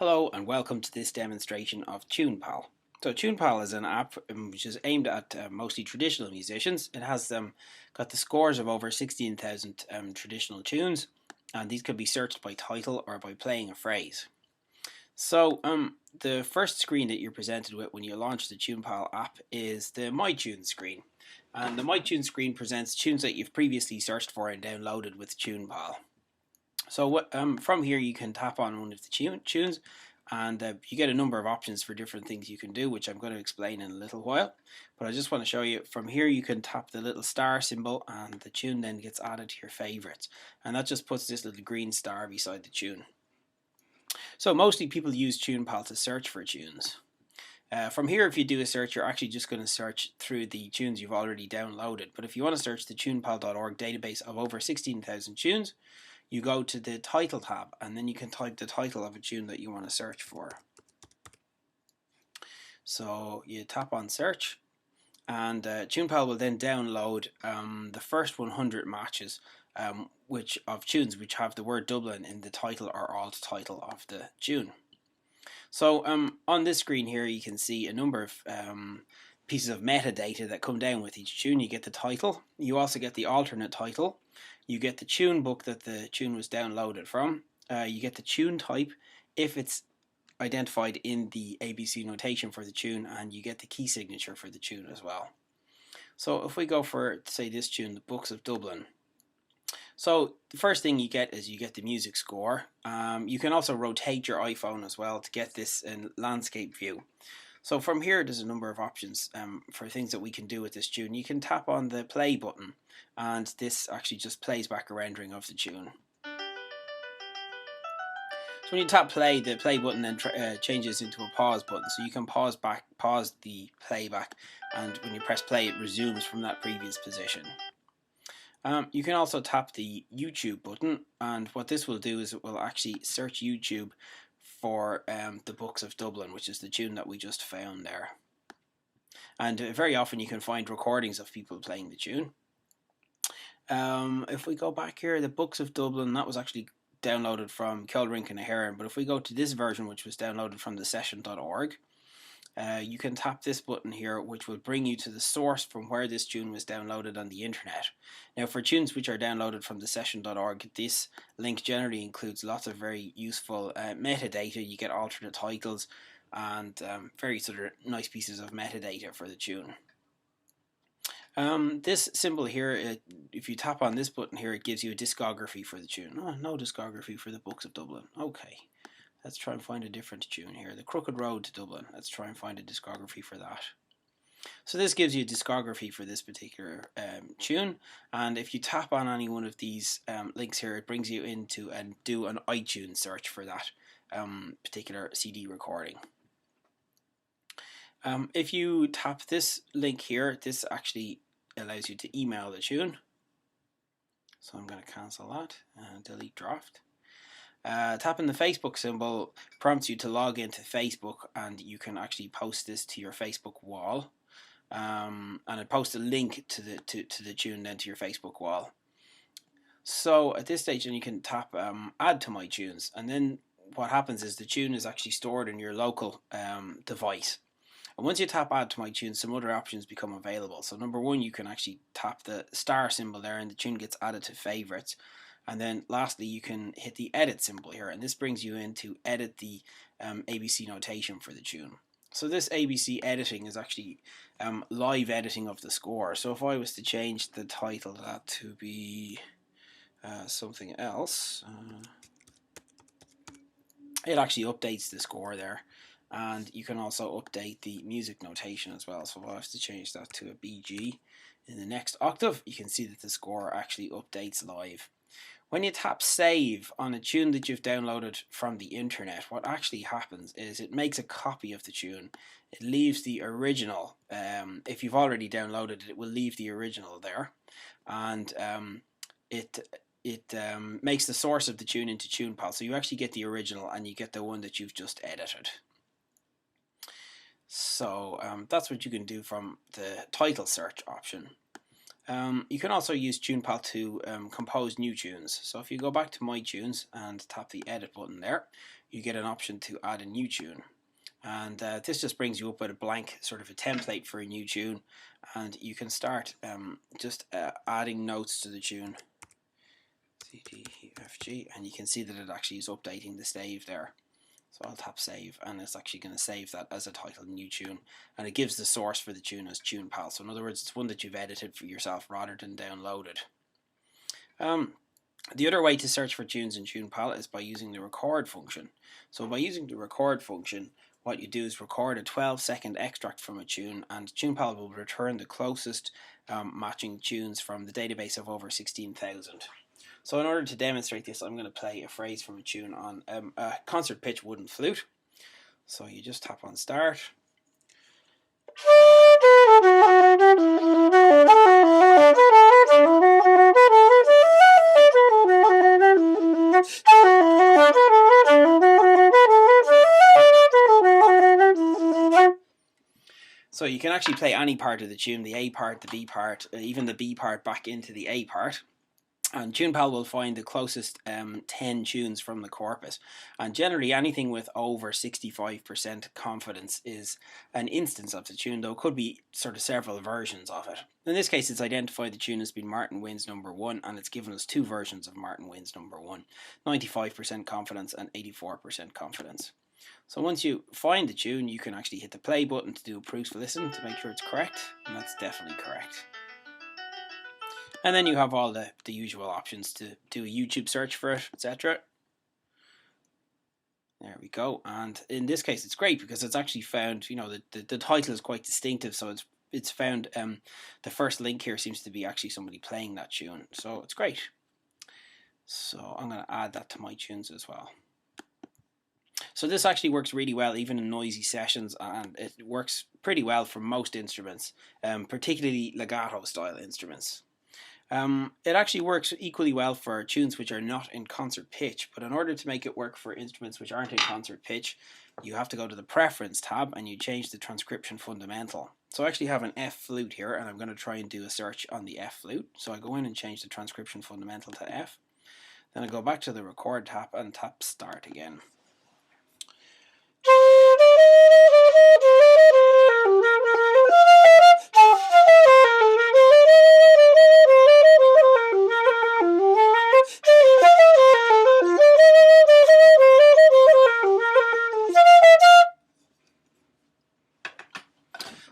Hello and welcome to this demonstration of Tunepal. So Tunepal is an app which is aimed at mostly traditional musicians. It has got the scores of over 16,000 traditional tunes, and these could be searched by title or by playing a phrase. So the first screen that you're presented with when you launch the Tunepal app is the My Tunes screen. And the My Tunes screen presents tunes that you've previously searched for and downloaded with Tunepal. So from here you can tap on one of the tunes and you get a number of options for different things you can do, which I'm going to explain in a little while. But I just want to show you from here you can tap the little star symbol and the tune then gets added to your favorites. And that just puts this little green star beside the tune. So mostly people use Tunepal to search for tunes. From here, if you do a search, you're actually just going to search through the tunes you've already downloaded. But if you want to search the tunepal.org database of over 16,000 tunes, you go to the title tab and then you can type the title of a tune that you want to search for. So you tap on search and Tunepal will then download the first 100 matches of tunes which have the word Dublin in the title or alt title of the tune. So on this screen here you can see a number of pieces of metadata that come down with each tune. You get the title, you also get the alternate title, you get the tune book that the tune was downloaded from, you get the tune type if it's identified in the ABC notation for the tune, and you get the key signature for the tune as well. So if we go for, say, this tune, The Books of Dublin. So the first thing you get is you get the music score. You can also rotate your iPhone as well to get this in landscape view. So from here there's a number of options for things that we can do with this tune. You can tap on the play button and this actually just plays back a rendering of the tune. So when you tap play, the play button then changes into a pause button, so you can pause the playback, and when you press play it resumes from that previous position. You can also tap the YouTube button, and what this will do is it will actually search YouTube for The Books of Dublin, which is the tune that we just found there. And very often you can find recordings of people playing the tune. If we go back here, The Books of Dublin, that was actually downloaded from Ceolrink and Heron, but if we go to this version, which was downloaded from the session.org, you can tap this button here, which will bring you to the source from where this tune was downloaded on the internet. Now for tunes which are downloaded from the session.org, this link generally includes lots of very useful metadata. You get alternate titles and very sort of nice pieces of metadata for the tune. This symbol here, if you tap on this button here, it gives you a discography for the tune. Oh, no discography for The Books of Dublin. Okay. Let's try and find a different tune here. The Crooked Road to Dublin. Let's try and find a discography for that. So this gives you a discography for this particular tune. And if you tap on any one of these links here, it brings you into and do an iTunes search for that particular CD recording. If you tap this link here, this actually allows you to email the tune. So I'm going to cancel that and delete draft. Tapping the Facebook symbol prompts you to log into Facebook, and you can actually post this to your Facebook wall, and it posts a link to the tune then to your Facebook wall. So at this stage then you can tap add to my tunes, and then what happens is the tune is actually stored in your local device. And once you tap add to my tunes, some other options become available. So number one, you can actually tap the star symbol there and the tune gets added to favorites. And then lastly, you can hit the edit symbol here, and this brings you in to edit the ABC notation for the tune. So this ABC editing is actually live editing of the score. So if I was to change the title of that to be something else, it actually updates the score there. And you can also update the music notation as well. So if I was to change that to a BG in the next octave, you can see that the score actually updates live. When you tap save on a tune that you've downloaded from the internet, what actually happens is it makes a copy of the tune. It leaves the original. If you've already downloaded it, it will leave the original there, and it makes the source of the tune into Tunepal. So you actually get the original and you get the one that you've just edited. So that's what you can do from the title search option. You can also use Tunepal to compose new tunes. So if you go back to My Tunes and tap the edit button there, you get an option to add a new tune. And this just brings you up with a blank sort of a template for a new tune, and you can start just adding notes to the tune. C, D, E, F, G, and you can see that it actually is updating the save there. So I'll tap save, and it's actually going to save that as a title new tune, and it gives the source for the tune as Tunepal. So in other words, it's one that you've edited for yourself rather than downloaded. The other way to search for tunes in Tunepal is by using the record function. So by using the record function, what you do is record a 12-second extract from a tune, and Tunepal will return the closest matching tunes from the database of over 16,000. So in order to demonstrate this, I'm going to play a phrase from a tune on a concert pitch wooden flute. So you just tap on start. So you can actually play any part of the tune, the A part, the B part, even the B part back into the A part. And Tunepal will find the closest 10 tunes from the corpus. And generally anything with over 65% confidence is an instance of the tune, though it could be sort of several versions of it. In this case, it's identified the tune as being Martin Wins number 1, and it's given us two versions of Martin Wins number 1, 95% confidence and 84% confidence. So once you find the tune, you can actually hit the play button to do a proof listen to make sure it's correct, and that's definitely correct. And then you have all the usual options to do a YouTube search for it, etc. There we go. And in this case, it's great because it's actually found, you know, the title is quite distinctive. So it's found the first link here seems to be actually somebody playing that tune. So it's great. So I'm going to add that to my tunes as well. So this actually works really well even in noisy sessions, and it works pretty well for most instruments, particularly legato style instruments. It actually works equally well for tunes which are not in concert pitch, but in order to make it work for instruments which aren't in concert pitch, you have to go to the Preference tab and you change the transcription fundamental. So I actually have an F flute here, and I'm going to try and do a search on the F flute. So I go in and change the transcription fundamental to F. Then I go back to the Record tab and tap Start again.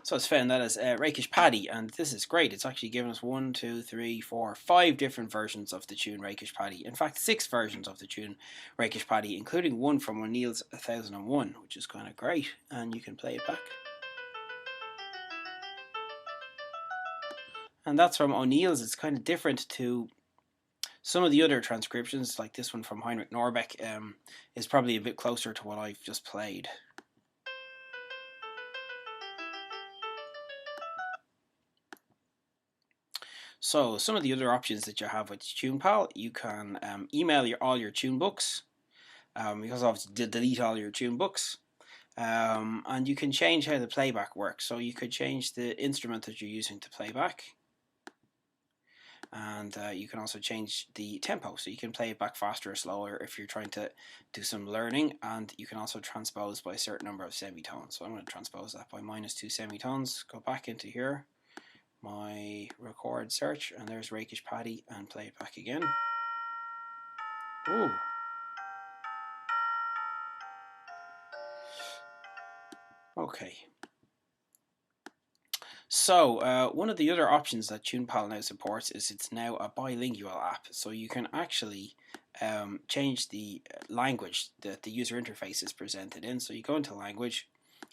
So it's found that as Rakish Paddy, and this is great. It's actually given us 1, 2, 3, 4, 5 different versions of the tune Rakish Paddy. In fact, 6 versions of the tune Rakish Paddy, including one from O'Neill's 1001, which is kind of great. And you can play it back. And that's from O'Neill's. It's kind of different to some of the other transcriptions, like this one from Heinrich Norbeck, is probably a bit closer to what I've just played. So some of the other options that you have with Tunepal, you can email all your tune books. Because obviously delete all your tune books. And you can change how the playback works. So you could change the instrument that you're using to play back. And you can also change the tempo, so you can play it back faster or slower if you're trying to do some learning. And you can also transpose by a certain number of semitones. So I'm going to transpose that by -2 semitones. Go back into here, my record search, and there's Rakish Paddy, and play it back again. Ooh. Okay. So one of the other options that Tunepal now supports is it's now a bilingual app. So you can actually change the language that the user interface is presented in. So you go into language,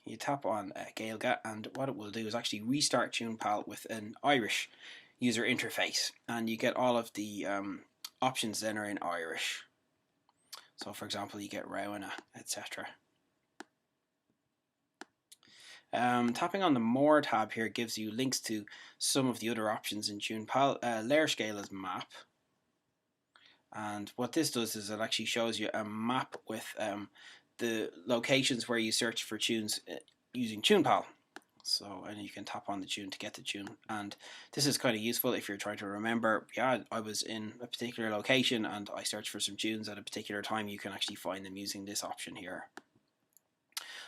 you tap on Gaeilge, and what it will do is actually restart Tunepal with an Irish user interface, and you get all of the options then are in Irish. So for example, you get Rowana, etc. Tapping on the More tab here gives you links to some of the other options in Tunepal. Layer Scale is map, and what this does is it actually shows you a map with the locations where you search for tunes using Tunepal. So, and you can tap on the tune to get the tune. And this is kind of useful if you're trying to remember, yeah, I was in a particular location and I searched for some tunes at a particular time. You can actually find them using this option here.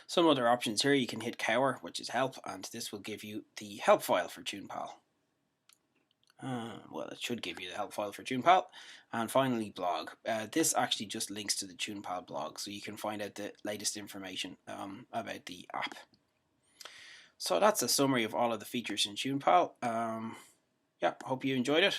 Some other options here, you can hit cover, which is help, and this will give you the help file for Tunepal. Well, it should give you the help file for Tunepal. And finally, blog. This actually just links to the Tunepal blog, so you can find out the latest information about the app. So that's a summary of all of the features in Tunepal. Yeah, hope you enjoyed it.